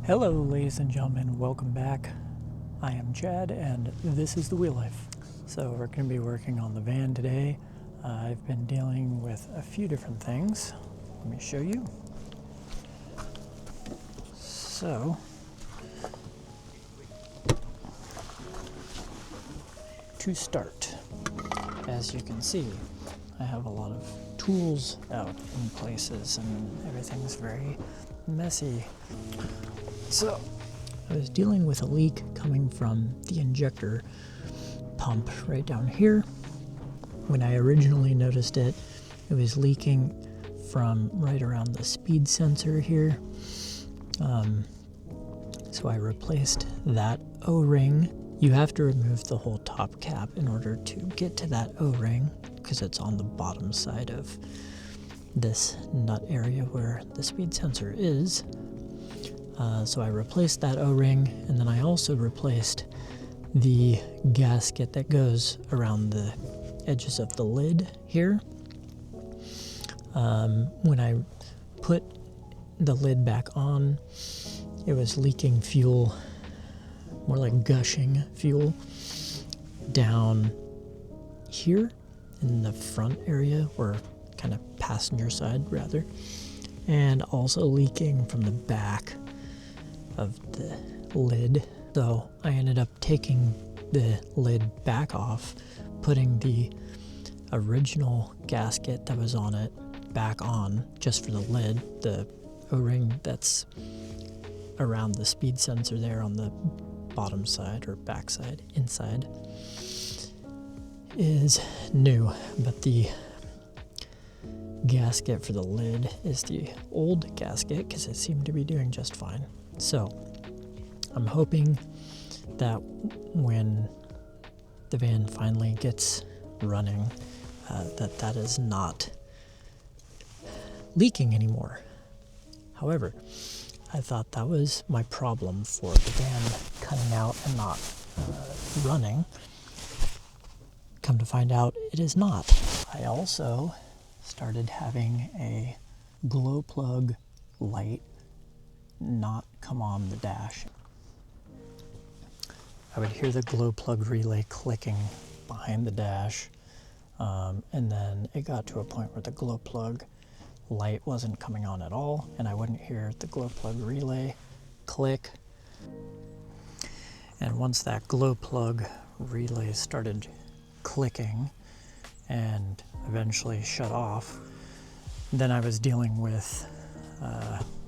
Hello ladies and gentlemen, welcome back. I am Chad and this is The Wheel Life. So we're going to be working on the van today. I've been dealing with a few different things. Let me show you. So, to start, as you can see, I have a lot of tools out in places and everything's very messy. So, I was dealing with a leak coming from the injector pump right down here. When I originally noticed it, it was leaking from right around the speed sensor here. So I replaced that O-ring. You have to remove the whole top cap in order to get to that O-ring because it's on the bottom side of this nut area where the speed sensor is. So I replaced that O-ring, and then I also replaced the gasket that goes around the edges of the lid here. When I put the lid back on, it was leaking fuel, more like gushing fuel, down here in the front area, or kind of passenger side rather, and also leaking from the back of the lid. So I ended up taking the lid back off, putting the original gasket that was on it back on just for the lid. The O-ring that's around the speed sensor there on the bottom side or back side, inside, is new, but the gasket for the lid is the old gasket because it seemed to be doing just fine. So I'm hoping that when the van finally gets running, that is not leaking anymore. However, I thought that was my problem for the van cutting out and not running. Come to find out, it is not. I also started having a glow plug light not come on the dash. I would hear the glow plug relay clicking behind the dash, and then it got to a point where the glow plug light wasn't coming on at all, and I wouldn't hear the glow plug relay click. And once that glow plug relay started clicking and eventually shut off, then I was dealing with,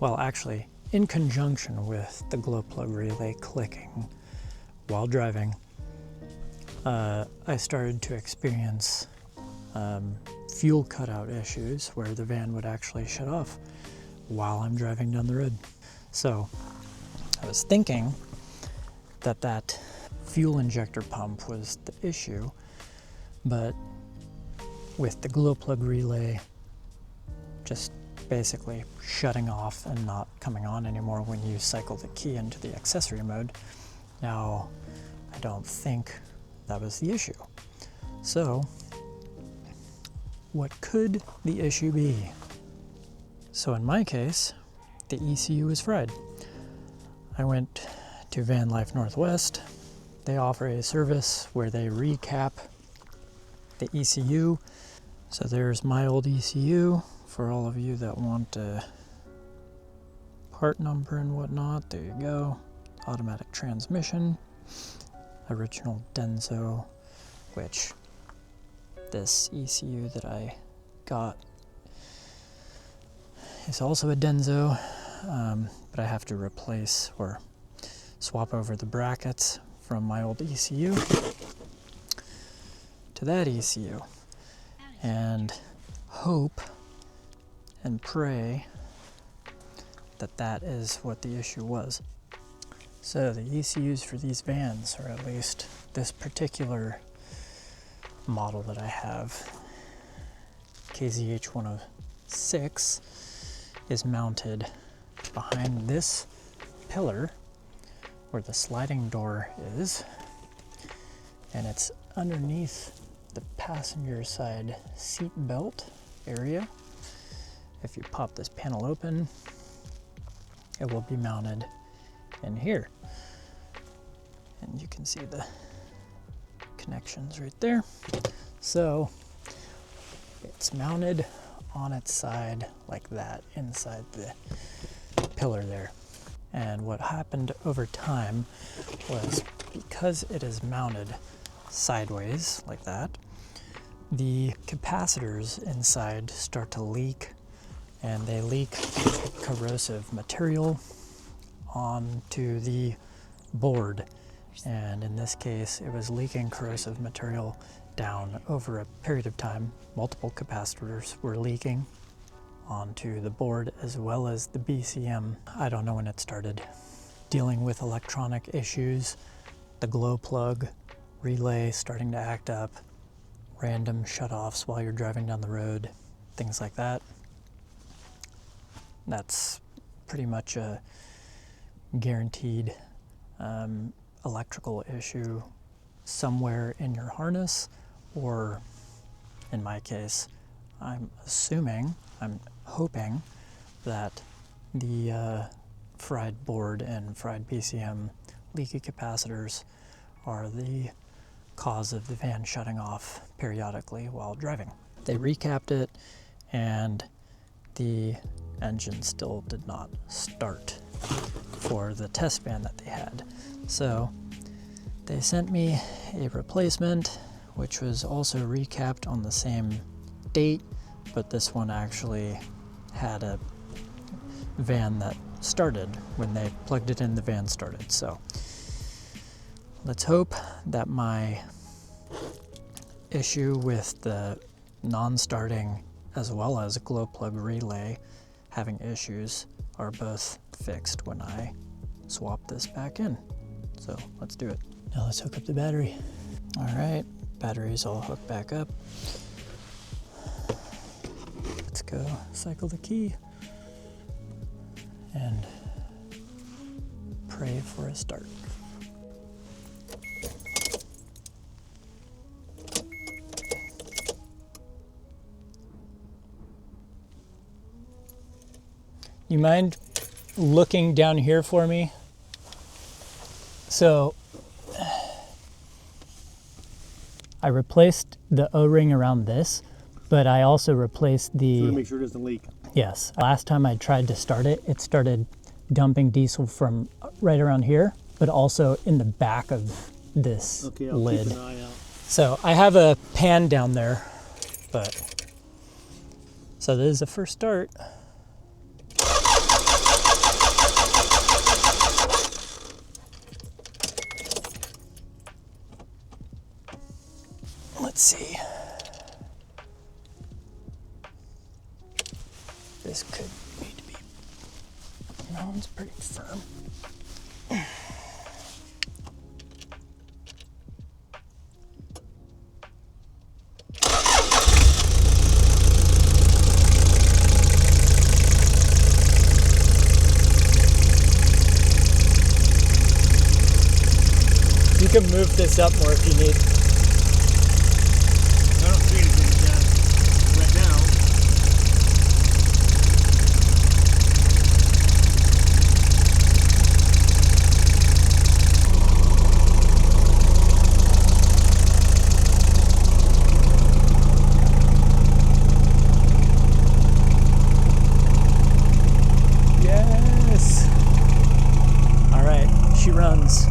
well, actually, in conjunction with the glow plug relay clicking while driving, I started to experience fuel cutout issues where the van would actually shut off while I'm driving down the road. So I was thinking that that fuel injector pump was the issue, but with the glow plug relay just basically shutting off and not coming on anymore when you cycle the key into the accessory mode, now I don't think that was the issue. So what could the issue be? So in my case, the ECU is fried. I went to Van Life Northwest. They offer a service where they recap the ECU. So there's my old ECU for all of you that want a part number and whatnot. There you go. Automatic transmission, original Denso, which this ECU that I got is also a Denso, but I have to replace or swap over the brackets from my old ECU to that ECU, and hope and pray that that is what the issue was. So the ECUs for these vans, or at least this particular model that I have, KZH106, is mounted behind this pillar where the sliding door is, and it's underneath the passenger side seat belt area. If you pop this panel open, it will be mounted in here. And you can see the connections right there. So it's mounted on its side like that inside the pillar there. And what happened over time was, because it is mounted sideways like that, the capacitors inside start to leak, and they leak corrosive material onto the board. And in this case, it was leaking corrosive material down over a period of time. Multiple capacitors were leaking onto the board as well as the BCM. I don't know when it started. Dealing with electronic issues, the glow plug relay starting to act up, random shutoffs while you're driving down the road, things like that. That's pretty much a guaranteed electrical issue somewhere in your harness, or in my case, I'm hoping that the fried board and fried PCM leaky capacitors are the cause of the van shutting off periodically while driving. They recapped it, and the engine still did not start for the test van that they had. So they sent me a replacement, which was also recapped on the same date, but this one actually had a van that started. When they plugged it in, the van started. So let's hope that my issue with the non-starting as well as glow plug relay having issues are both fixed when I swap this back in. So let's do it. Now let's hook up the battery. All right, battery's all hooked back up. Let's go cycle the key and pray for a start. You mind looking down here for me? So I replaced the O-ring around this, but I also replaced the... So to make sure it doesn't leak. Yes. Last time I tried to start it, it started dumping diesel from right around here, but also in the back of this lid. Keep an eye out. So I have a pan down there, but... So this is the first start. Let's see. This could need to be... No, it's pretty firm. You can move this up more if you need. I don't see anything right now. Yes. All right, she runs.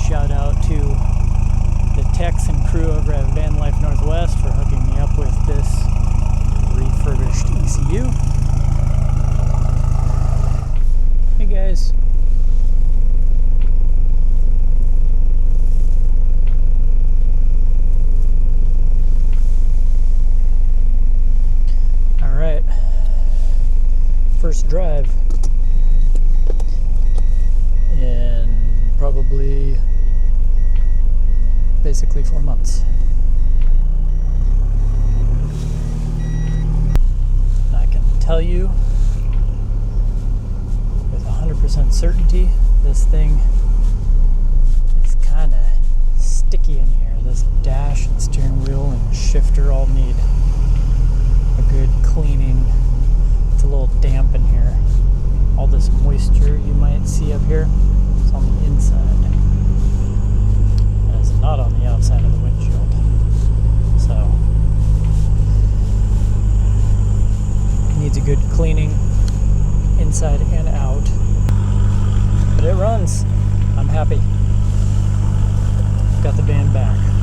Shout out to the techs and crew over at Van Life Northwest for hooking me up with this refurbished ECU. Hey guys. All right. First drive in probably basically 4 months. And I can tell you 100% certainty, this thing is kind of sticky in here. This dash and steering wheel and shifter all need a good cleaning. It's a little damp in here. All this moisture you might see up here is on the inside. And it's not on the outside of the windshield. So, it needs a good cleaning inside and out. But it runs. I'm happy. Got the van back.